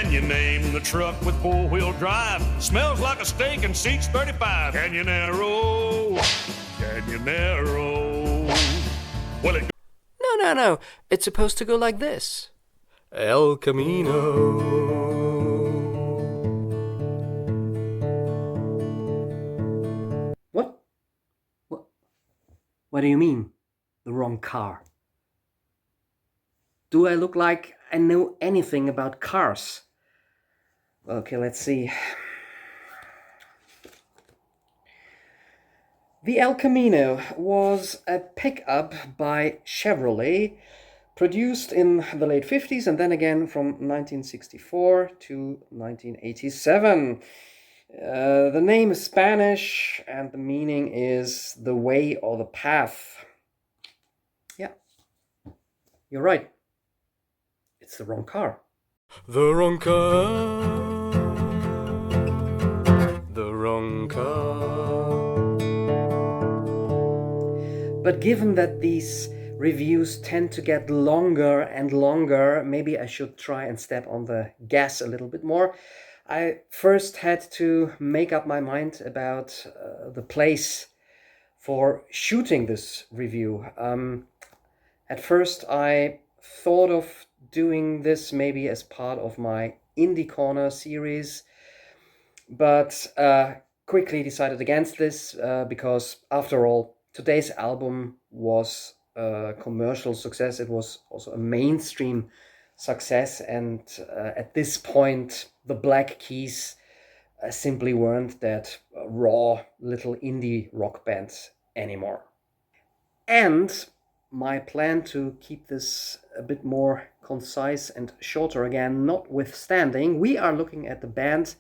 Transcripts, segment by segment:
Can you name the truck with four-wheel drive? Smells like a steak and seats 35. Canyonero, Canyonero. Well, it No. It's supposed to go like this. El Camino. What? What do you mean? The wrong car? Do I look like I know anything about cars? Okay, let's see. The El Camino was a pickup by Chevrolet, produced in the late 50s and then again from 1964 to 1987. The name is Spanish and the meaning is the way or the path. Yeah, you're right. It's the wrong car. The wrong car. The wrong car. But given that these reviews tend to get longer and longer, maybe I should try and step on the gas a little bit more. I first had to make up my mind about the place for shooting this review. At first I thought of doing this maybe as part of my Indie Corner series, but quickly decided against this because after all, today's album was a commercial success. It was also a mainstream success, and at this point the Black Keys simply weren't that raw little indie rock band anymore. And my plan to keep this a bit more concise and shorter again notwithstanding, we are looking at the band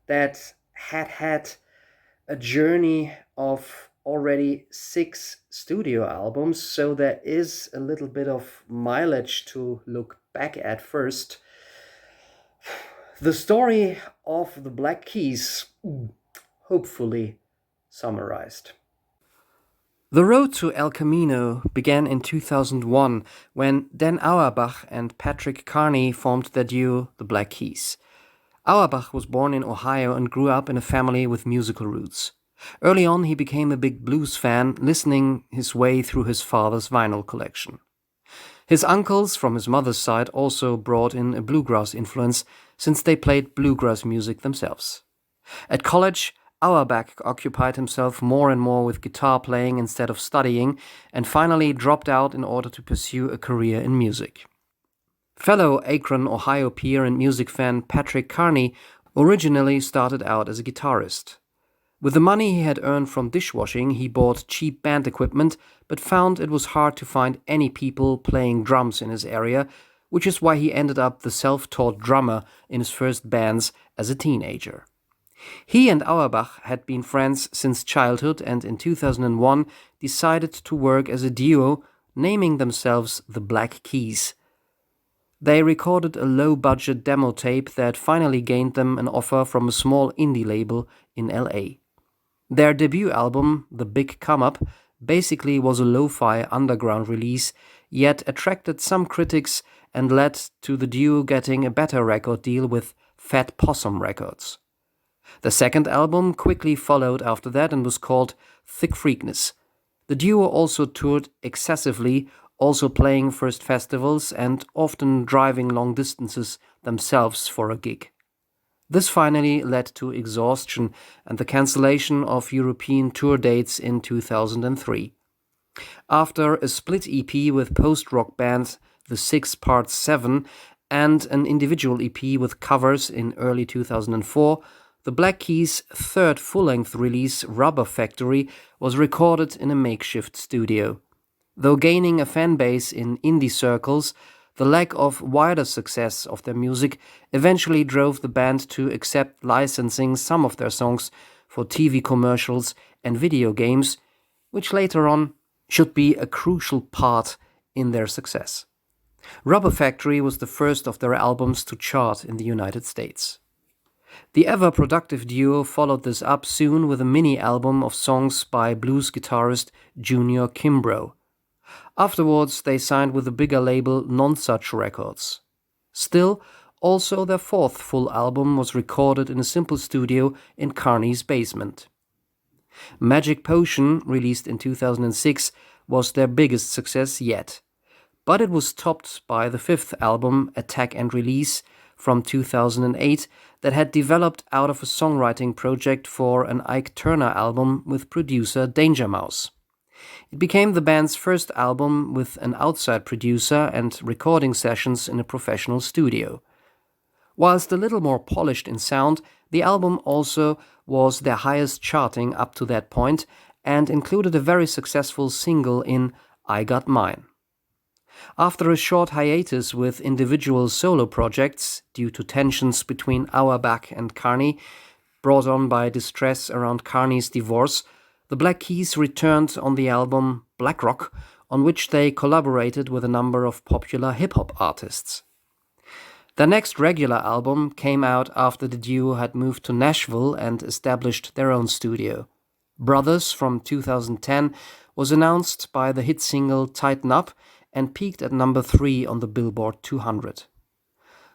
that had a journey of already 6 studio albums, so there is a little bit of mileage to look back at first. The story of the Black Keys, hopefully summarized. The road to El Camino began in 2001 when Dan Auerbach and Patrick Carney formed the duo The Black Keys. Auerbach was born in Ohio and grew up in a family with musical roots. Early on, he became a big blues fan, listening his way through his father's vinyl collection. His uncles from his mother's side also brought in a bluegrass influence, since they played bluegrass music themselves. At college, Auerbach occupied himself more and more with guitar playing instead of studying, and finally dropped out in order to pursue a career in music. Fellow Akron, Ohio peer and music fan Patrick Carney originally started out as a guitarist. With the money he had earned from dishwashing, he bought cheap band equipment, but found it was hard to find any people playing drums in his area, which is why he ended up the self-taught drummer in his first bands as a teenager. He and Auerbach had been friends since childhood and in 2001 decided to work as a duo, naming themselves the Black Keys. They recorded a low-budget demo tape that finally gained them an offer from a small indie label in LA. Their debut album, The Big Come Up, basically was a lo-fi underground release, yet attracted some critics and led to the duo getting a better record deal with Fat Possum Records. The second album quickly followed after that and was called Thick Freakness. The duo also toured excessively, also playing first festivals and often driving long distances themselves for a gig. This finally led to exhaustion and the cancellation of European tour dates in 2003. After a split EP with post-rock band The Six Part 7 and an individual EP with covers in early 2004, the Black Keys' third full-length release, Rubber Factory, was recorded in a makeshift studio. Though gaining a fan base in indie circles, the lack of wider success of their music eventually drove the band to accept licensing some of their songs for TV commercials and video games, which later on should be a crucial part in their success. Rubber Factory was the first of their albums to chart in the United States. The ever-productive duo followed this up soon with a mini-album of songs by blues guitarist Junior Kimbrough. Afterwards, they signed with the bigger label Nonsuch Records. Still, Also, their fourth full album was recorded in a simple studio in Carney's basement. Magic Potion, released in 2006, was their biggest success yet, but it was topped by the fifth album, Attack and Release, from 2008, that had developed out of a songwriting project for an Ike Turner album with producer Danger Mouse. It became the band's first album with an outside producer and recording sessions in a professional studio. Whilst a little more polished in sound, the album also was their highest charting up to that point and included a very successful single in I Got Mine. After a short hiatus with individual solo projects due to tensions between Auerbach and Carney, brought on by distress around Carney's divorce, the Black Keys returned on the album Black Rock, on which they collaborated with a number of popular hip-hop artists. Their next regular album came out after the duo had moved to Nashville and established their own studio. Brothers from 2010 was announced by the hit single Tighten Up and peaked at number 3 on the Billboard 200.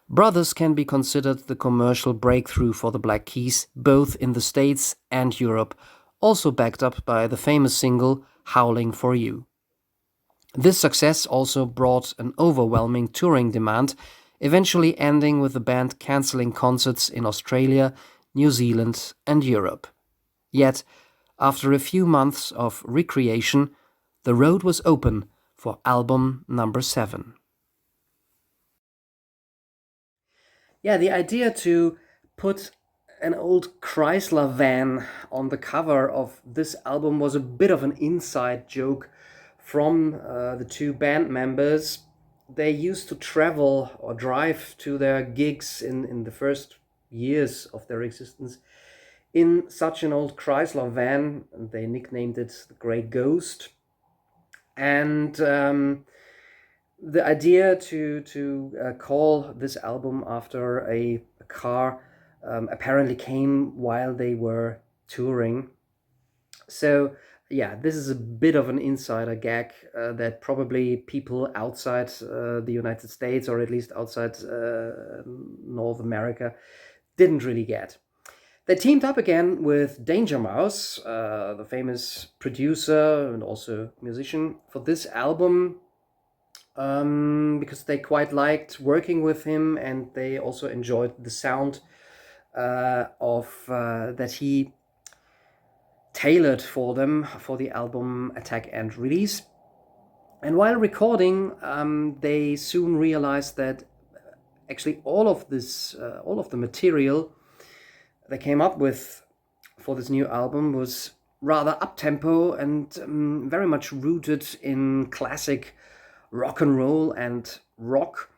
Brothers can be considered the commercial breakthrough for the Black Keys, both in the States and Europe, also backed up by the famous single Howling for You. This success also brought an overwhelming touring demand, eventually ending with the band cancelling concerts in Australia, New Zealand and Europe. Yet, after a few months of recreation, the road was open for album number 7. Yeah, the idea to put an old Chrysler van on the cover of this album was a bit of an inside joke from the two band members. They used to travel or drive to their gigs in the first years of their existence in such an old Chrysler van. They nicknamed it the Grey Ghost. And the idea to call this album after a car apparently came while they were touring. So yeah, this is a bit of an insider gag that probably people outside the United States, or at least outside North America, didn't really get. They teamed up again with Danger Mouse, the famous producer and also musician, for this album because they quite liked working with him, and they also enjoyed the sound that he tailored for them for the album Attack and Release. And while recording, they soon realized that actually all of the material they came up with for this new album was rather up-tempo and very much rooted in classic rock and roll and rock.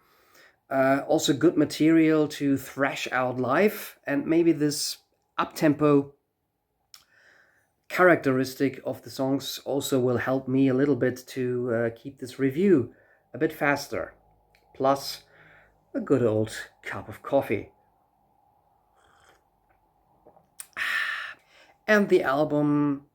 Also good material to thrash out live, and maybe this up-tempo characteristic of the songs also will help me a little bit to keep this review a bit faster. Plus a good old cup of coffee. And the album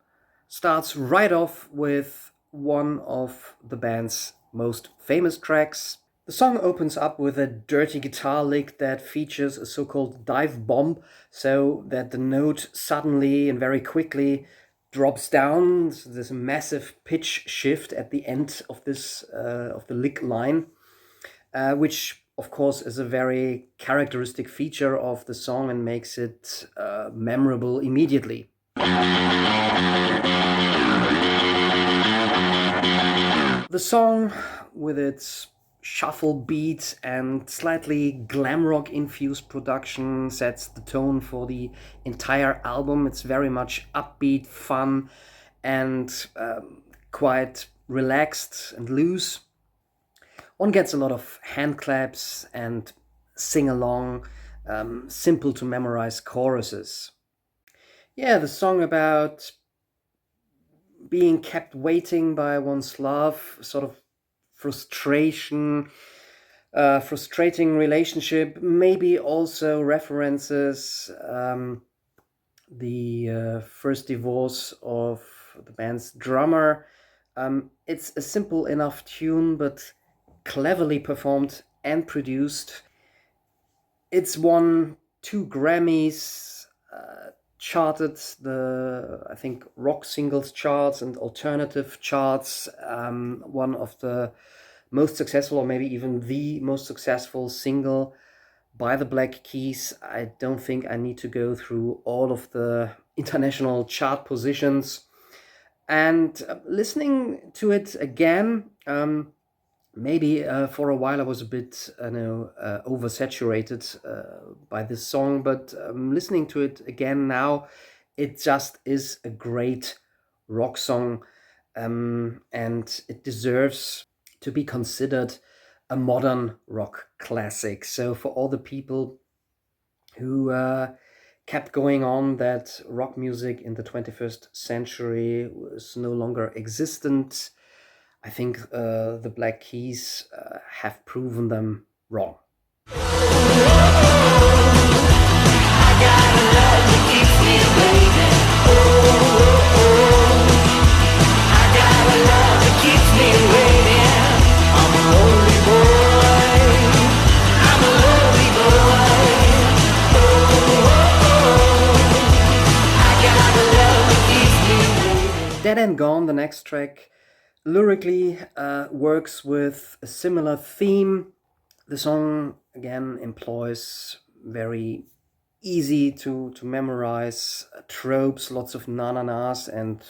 starts right off with one of the band's most famous tracks. The song opens up with a dirty guitar lick that features a so-called dive bomb, so that the note suddenly and very quickly drops down. So there's a massive pitch shift at the end of this of the lick line, which of course is a very characteristic feature of the song and makes it memorable immediately. The song, with its shuffle beat and slightly glam rock infused production, sets the tone for the entire album. It's very much upbeat, fun, and quite relaxed and loose. One gets a lot of hand claps and sing-along, simple to memorize choruses. Yeah, the song about being kept waiting by one's love, sort of frustration, frustrating relationship, maybe also references the first divorce of the band's drummer. It's a simple enough tune, but cleverly performed and produced. It's won 2 Grammys, charted I think, rock singles charts and alternative charts. One of the most successful, or maybe even the most successful single by the Black Keys. I don't think I need to go through all of the international chart positions. And listening to it again, maybe for a while I was a bit, oversaturated by this song, but listening to it again now, it just is a great rock song, and it deserves to be considered a modern rock classic. So for all the people who kept going on that rock music in the 21st century was no longer existent, I think the Black Keys have proven them wrong. Dead and Gone, the next track, lyrically works with a similar theme. The song again employs very easy to memorize tropes, lots of na-na-nas and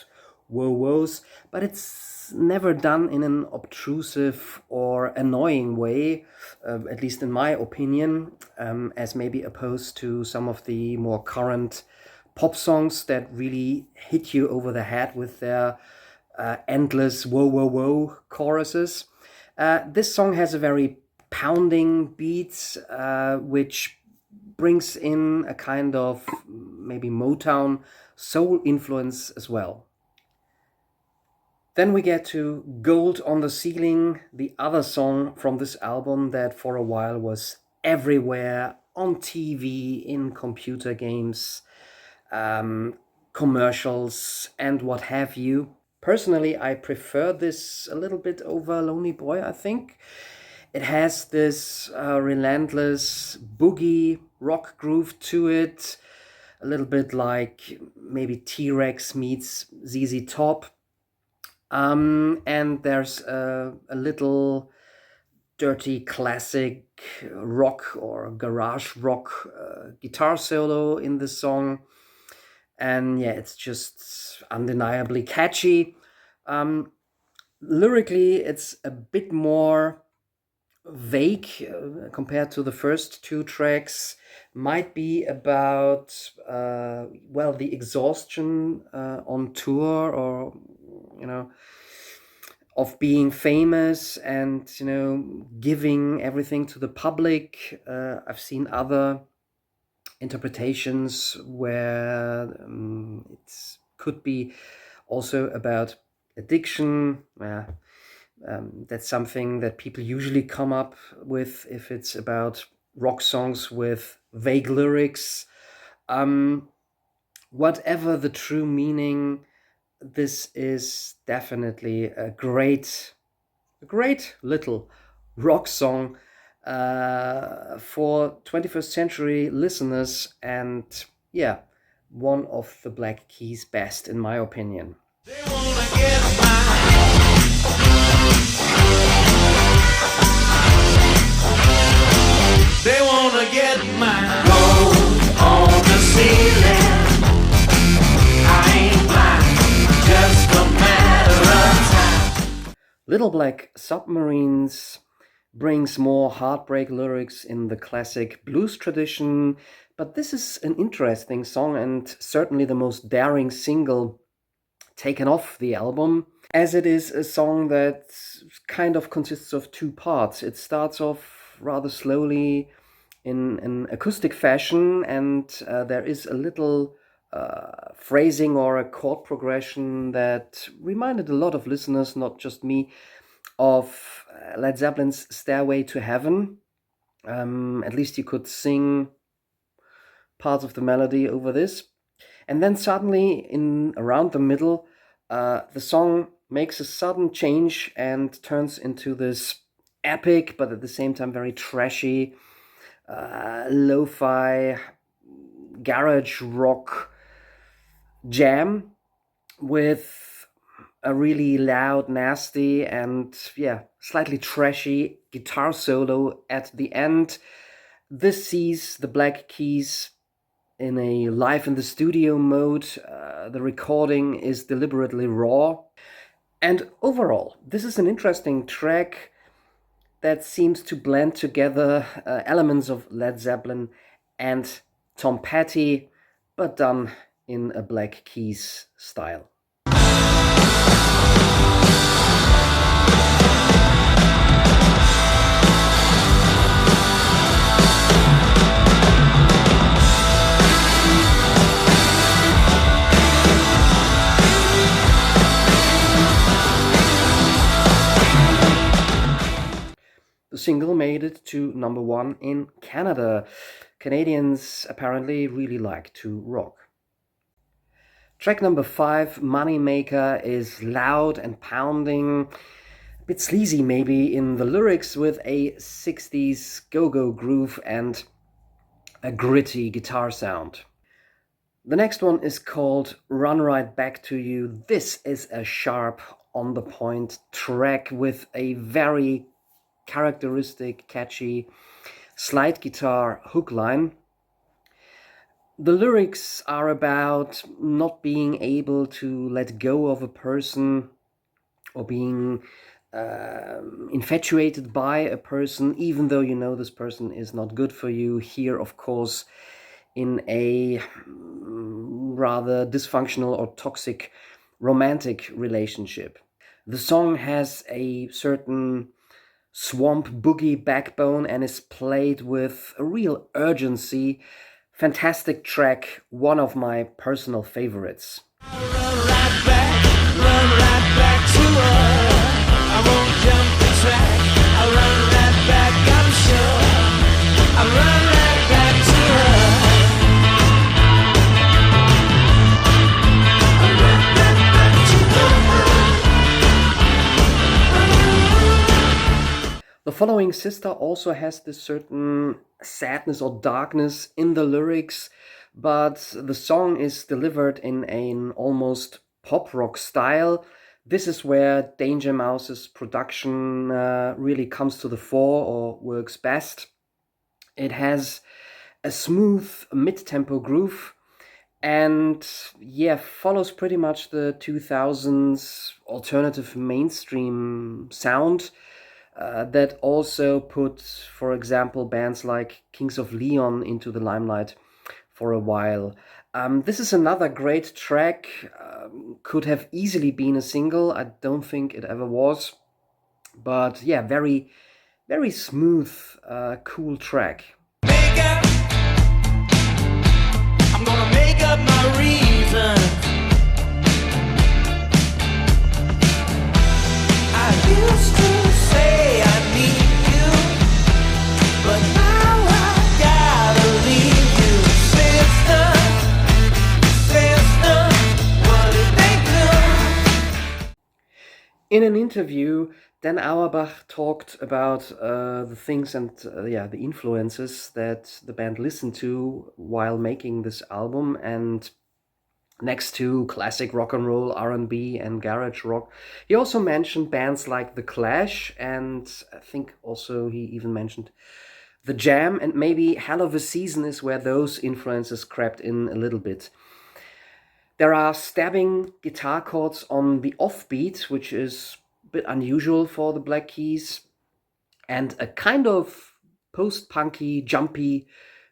whoa-whoas, but it's never done in an obtrusive or annoying way, at least in my opinion, as maybe opposed to some of the more current pop songs that really hit you over the head with their endless whoa, whoa, whoa choruses. This song has a very pounding beat, which brings in a kind of maybe Motown soul influence as well. Then we get to Gold on the Ceiling, the other song from this album that for a while was everywhere, on TV, in computer games, commercials, and what have you. Personally, I prefer this a little bit over Lonely Boy, I think. It has this relentless boogie rock groove to it, a little bit like maybe T-Rex meets ZZ Top. And there's a little dirty classic rock or garage rock guitar solo in the song. And yeah, it's just undeniably catchy. Lyrically, it's a bit more vague compared to the first 2 tracks. Might be about the exhaustion on tour, or of being famous and giving everything to the public. I've seen other interpretations where it could be also about addiction. That's something that people usually come up with if it's about rock songs with vague lyrics. Whatever the true meaning, this is definitely a great little rock song for 21st century listeners, and yeah, one of the Black Keys' best in my opinion. They wanna get They wanna get mine. Gold on the ceiling. I ain't blind, just a matter of time. Little Black Submarines brings more heartbreak lyrics in the classic blues tradition, but this is an interesting song and certainly the most daring single taken off the album, as it is a song that kind of consists of 2 parts. It starts off rather slowly in an acoustic fashion, and there is a little phrasing or a chord progression that reminded a lot of listeners, not just me, of Led Zeppelin's Stairway to Heaven. At least you could sing parts of the melody over this. And then suddenly, in around the middle, the song makes a sudden change and turns into this epic, but at the same time very trashy lo-fi garage rock jam with a really loud, nasty, and slightly trashy guitar solo at the end. This sees the Black Keys in a live in the studio mode. The recording is deliberately raw. And overall, this is an interesting track that seems to blend together elements of Led Zeppelin and Tom Petty, but done in a Black Keys style. The single made it to number 1 in Canada. Canadians apparently really like to rock. Track number 5, Moneymaker, is loud and pounding, a bit sleazy maybe in the lyrics, with a 60s go-go groove and a gritty guitar sound. The next one is called Run Right Back to You. This is a sharp, on-the-point track with a very characteristic, catchy slide guitar hook line. The lyrics are about not being able to let go of a person or being infatuated by a person, even though you know this person is not good for you. Here, of course, in a rather dysfunctional or toxic romantic relationship. The song has a certain swamp boogie backbone and is played with a real urgency. Fantastic track, one of my personal favorites. Run right back to her. I won't jump the track. I'll run right back, I'm sure. I'll run right back to her. I'll run right back to her. The following Sister also has this certain sadness or darkness in the lyrics, but the song is delivered in an almost pop rock style. This is where Danger Mouse's production really comes to the fore or works best. It has a smooth mid-tempo groove and follows pretty much the 2000s alternative mainstream sound that also put, for example, bands like Kings of Leon into the limelight for a while. This is another great track, could have easily been a single. I don't think it ever was, but very, very smooth, cool track. I'm gonna make up my reason. I used to say I need you, but now I gotta leave you. Sister, what did they do? In an interview, Dan Auerbach talked about the things and the influences that the band listened to while making this album, and next to classic rock and roll, R&B and garage rock, he also mentioned bands like The Clash, and I think also he even mentioned The Jam, and maybe Hell of a Season is where those influences crept in a little bit. There are stabbing guitar chords on the offbeat, which is a bit unusual for the Black Keys, and a kind of post-punky, jumpy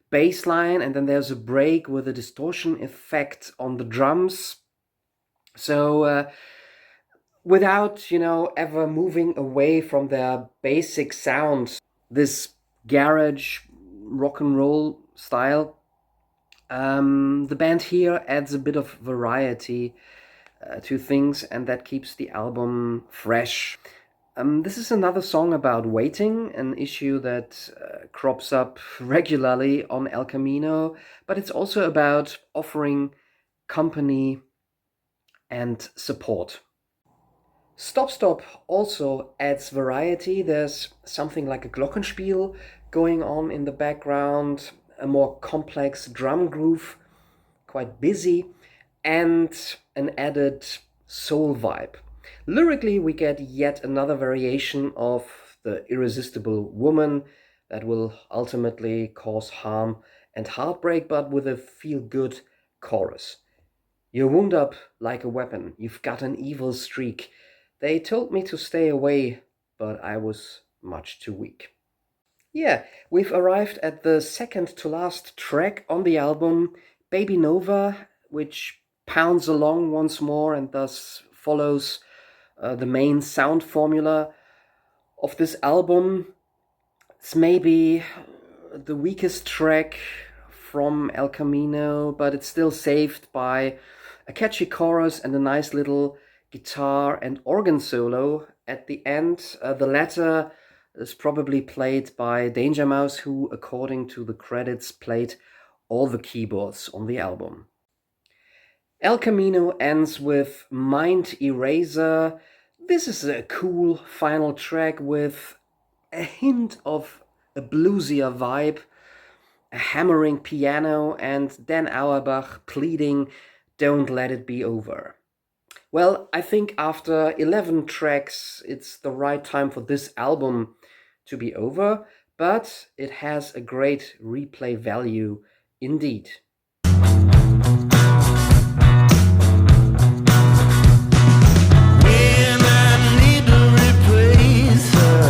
bass line, and then there's a break with a distortion effect on the drums. So without, ever moving away from their basic sound, this garage rock and roll style, the band here adds a bit of variety to things, and that keeps the album fresh. This is another song about waiting, an issue that crops up regularly on El Camino, but it's also about offering company and support. Stop Stop also adds variety. There's something like a Glockenspiel going on in the background, a more complex drum groove, quite busy, and an added soul vibe. Lyrically, we get yet another variation of the irresistible woman that will ultimately cause harm and heartbreak, but with a feel-good chorus. You wound up like a weapon, you've got an evil streak. They told me to stay away, but I was much too weak. Yeah, we've arrived at the second to last track on the album, Baby Nova, which pounds along once more and thus follows the main sound formula of this album. It's maybe the weakest track from El Camino, but it's still saved by a catchy chorus and a nice little guitar and organ solo at the end. The latter is probably played by Danger Mouse, who, according to the credits, played all the keyboards on the album. El Camino ends with Mind Eraser. This is a cool final track with a hint of a bluesier vibe, a hammering piano, and Dan Auerbach pleading, "Don't let it be over." Well, I think after 11 tracks, it's the right time for this album to be over, but it has a great replay value indeed. When I need a replacer,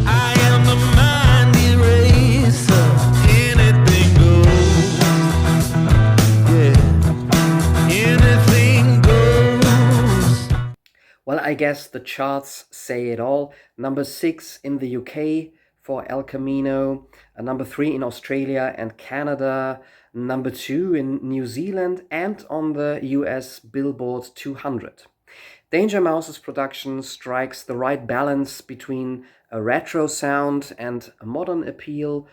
I am the mind eraser. Anything goes, yeah. Anything goes. Well, I guess the charts say it all. Number 6 in the UK for El Camino, number 3 in Australia and Canada, number 2 in New Zealand, and on the US Billboard 200. Danger Mouse's production strikes the right balance between a retro sound and a modern appeal.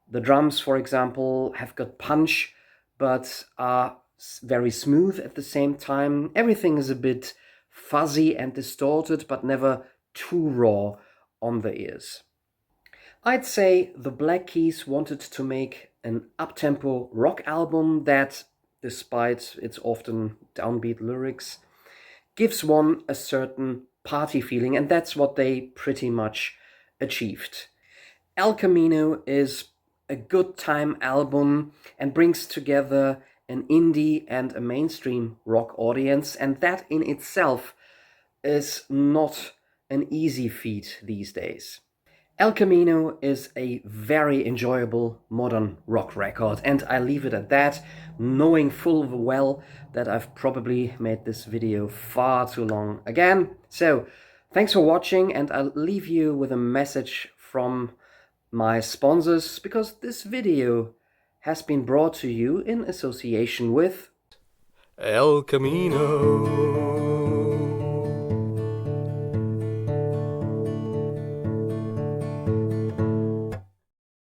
The drums, for example, have got punch, but are very smooth at the same time. Everything is a bit fuzzy and distorted, but never too raw on the ears. I'd say the Black Keys wanted to make an up-tempo rock album that, despite its often downbeat lyrics, gives one a certain party feeling, and that's what they pretty much achieved. El Camino is a good time album and brings together an indie and a mainstream rock audience, and that in itself is not an easy feat these days. El Camino is a very enjoyable modern rock record, and I leave it at that, knowing full well that I've probably made this video far too long again. So, thanks for watching, and I'll leave you with a message from my sponsors, because this video has been brought to you in association with El Camino.